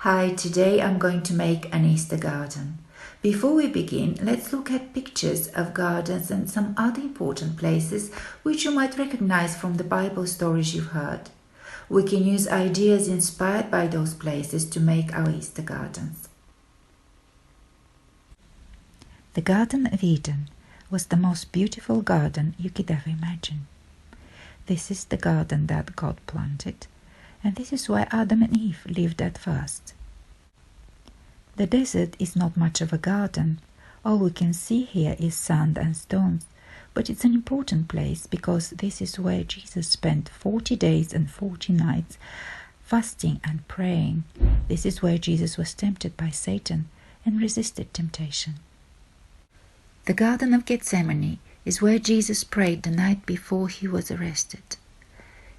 Hi, today I'm going to make an Easter garden. Before we begin, let's look at pictures of gardens and some other important places which you might recognize from the Bible stories you've heard. We can use ideas inspired by those places to make our Easter gardens. The Garden of Eden was the most beautiful garden you could ever imagine. This is the garden that God planted, and this is where Adam and Eve lived at first. The desert is not much of a garden. All we can see here is sand and stones, but it's an important place because this is where Jesus spent 40 days and 40 nights fasting and praying. This is where Jesus was tempted by Satan and resisted temptation. The Garden of Gethsemane is where Jesus prayed the night before he was arrested.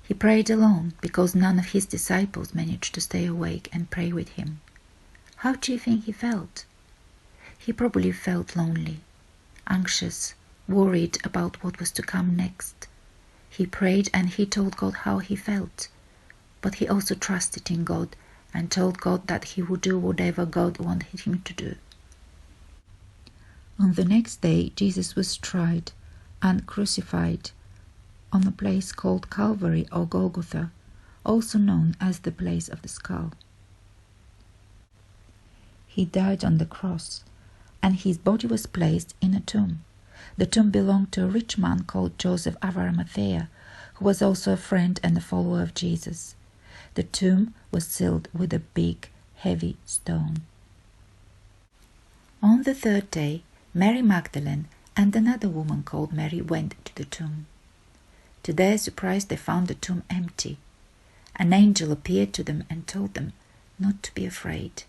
He prayed alone because none of his disciples managed to stay awake and pray with him. How do you think he felt? He probably felt lonely, anxious, worried about what was to come next. He prayed and he told God how he felt, but he also trusted in God and told God that he would do whatever God wanted him to do. On the next day, Jesus was tried and crucified on a place called Calvary or Golgotha, also known as the place of the skull. He died on the cross, and his body was placed in a tomb. The tomb belonged to a rich man called Joseph of Arimathea, who was also a friend and a follower of Jesus. The tomb was sealed with a big, heavy stone. On the third day, Mary Magdalene and another woman called Mary went to the tomb. To their surprise, they found the tomb empty. An angel appeared to them and told them not to be afraid.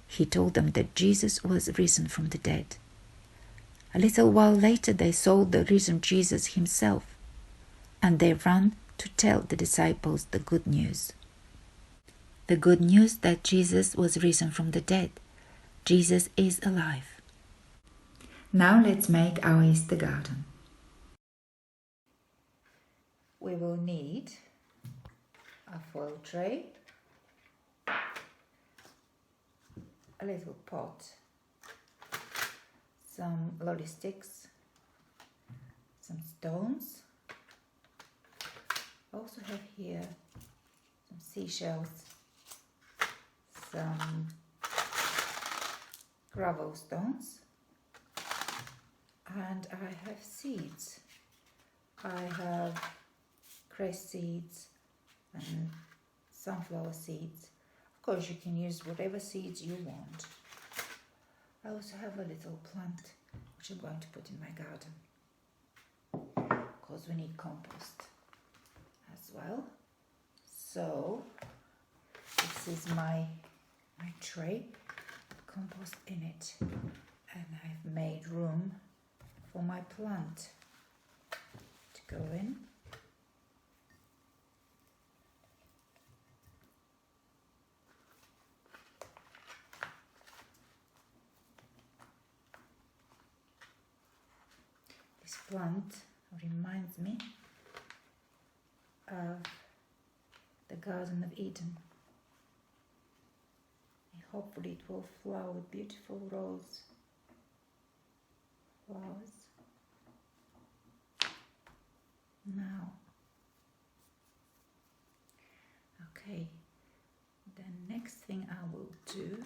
He told them that Jesus was risen from the dead. A little while later, they saw the risen Jesus himself, and they ran to tell the disciples the good news. The good news that Jesus was risen from the dead. Jesus is alive. Now let's make our Easter garden. We will need a foil tray, a little pot, some lolly sticks, some stones. I also have here some seashells, some gravel stones, and I have seeds. I have cress seeds and sunflower seeds. Of course, you can use whatever seeds you want. I also have a little plant which I'm going to put in my garden. Of course, we need compost as well. So this is my tray with compost in it, and I've made room for my plant to go in. This plant reminds me of the Garden of Eden. And hopefully it will flower with beautiful rose flowers. Now, okay, the next thing I will do,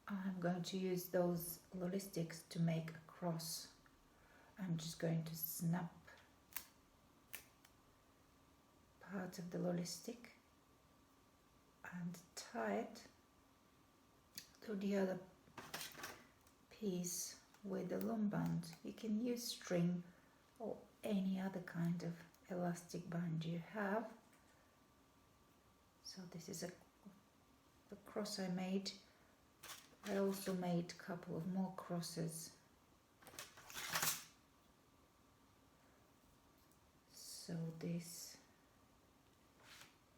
I'm going to use those lolly sticks to make a cross. I'm just going to snap part of the lolly stick and tie it to the other piece with a loom band. You can use string or any other kind of elastic band you have. So this is the cross I made. I also made a couple of more crosses. So this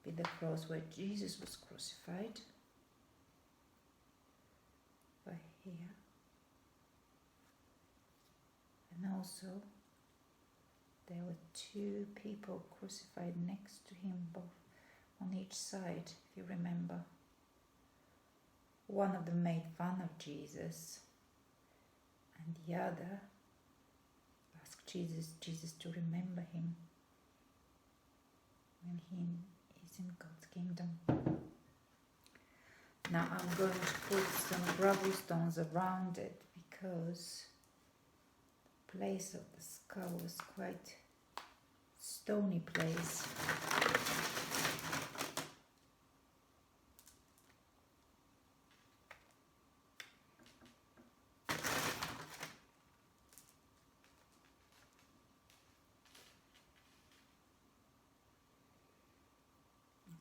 be the cross where Jesus was crucified, by here, and also there were two people crucified next to him, both on each side, if you remember. One of them made fun of Jesus, and the other asked Jesus to remember him when he is in God's kingdom. Now I'm going to put some gravel stones around it because the place of the skull was quite stony place.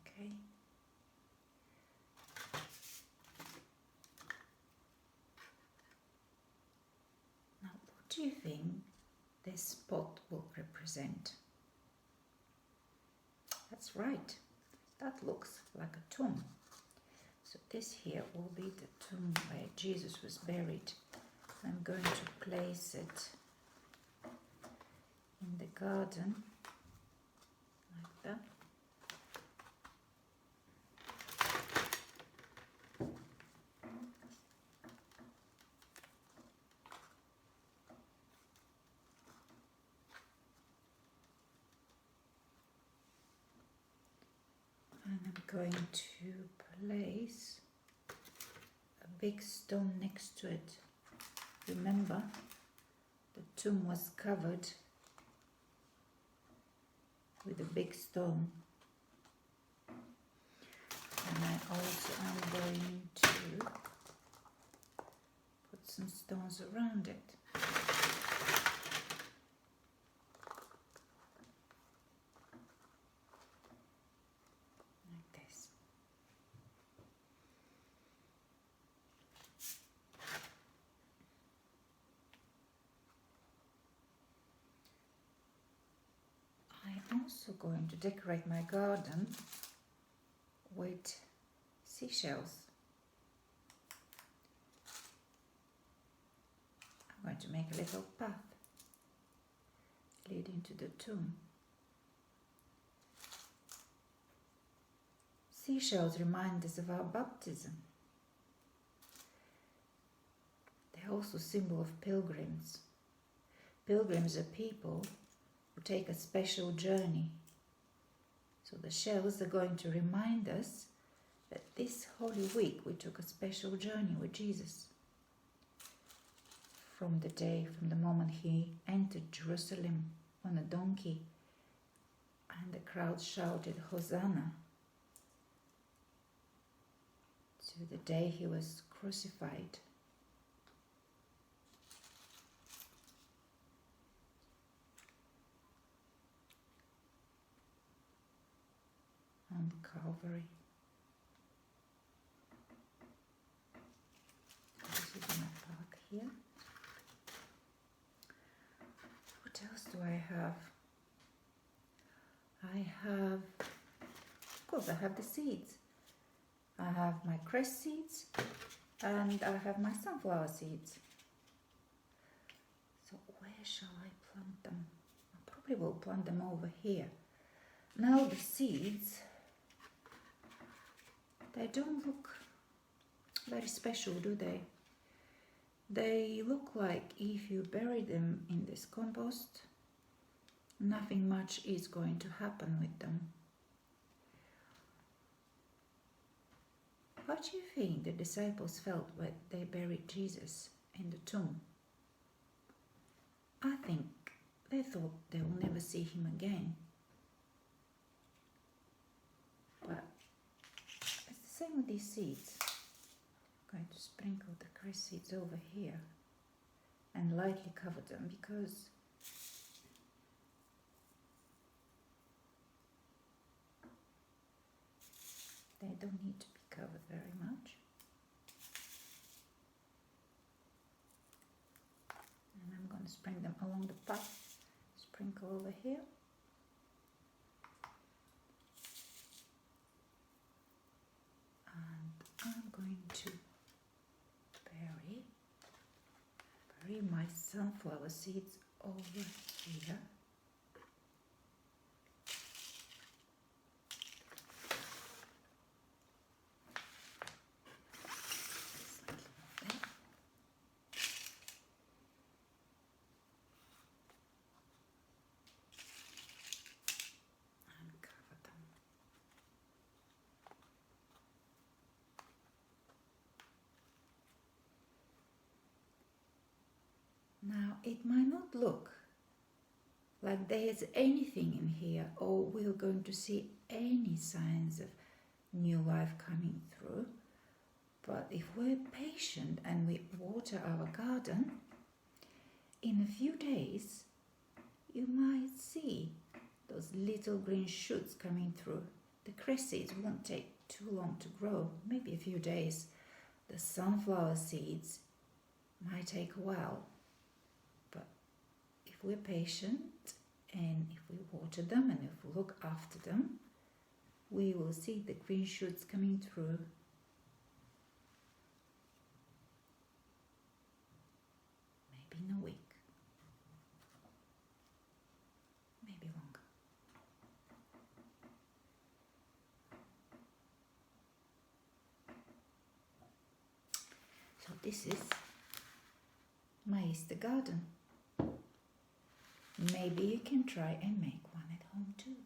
Okay. Now, what do you think this spot will represent? That's right. That looks like a tomb. So this here will be the tomb where Jesus was buried. I'm going to place it in the garden like that. And I'm going to place a big stone next to it. Remember, the tomb was covered with a big stone. And I also am going to put some stones around it. Like this. I'm also going to decorate my garden with seashells. I'm going to make a little path leading to the tomb. Seashells remind us of our baptism. They're also a symbol of pilgrims. Pilgrims are people who take a special journey. So the shells are going to remind us that this Holy Week we took a special journey with Jesus. From the moment he entered Jerusalem on a donkey and the crowd shouted Hosanna, to the day he was crucified. On Calvary. This is my park here. What else do I have? Of course, I have the seeds. I have my cress seeds and I have my sunflower seeds. So where shall I plant them? I probably will plant them over here. Now the seeds, they don't look very special, do they? They look like if you bury them in this compost, nothing much is going to happen with them. What do you think the disciples felt when they buried Jesus in the tomb? I think they thought they will never see him again. But it's the same with these seeds. I'm going to sprinkle the cress seeds over here and lightly cover them because they don't need to be covered very much. And I'm going to sprinkle them along the path. Sprinkle over here. And I'm going to bury my sunflower seeds over here. it might not look like there's anything in here, or we're going to see any signs of new life coming through. But if we're patient and we water our garden, in a few days you might see those little green shoots coming through. The cress seeds won't take too long to grow, maybe a few days. The sunflower seeds might take a while, but if we're patient and if we water them and if we look after them, we will see the green shoots coming through. Maybe in a week, maybe longer. So this is my Easter garden. Maybe you can try and make one at home too.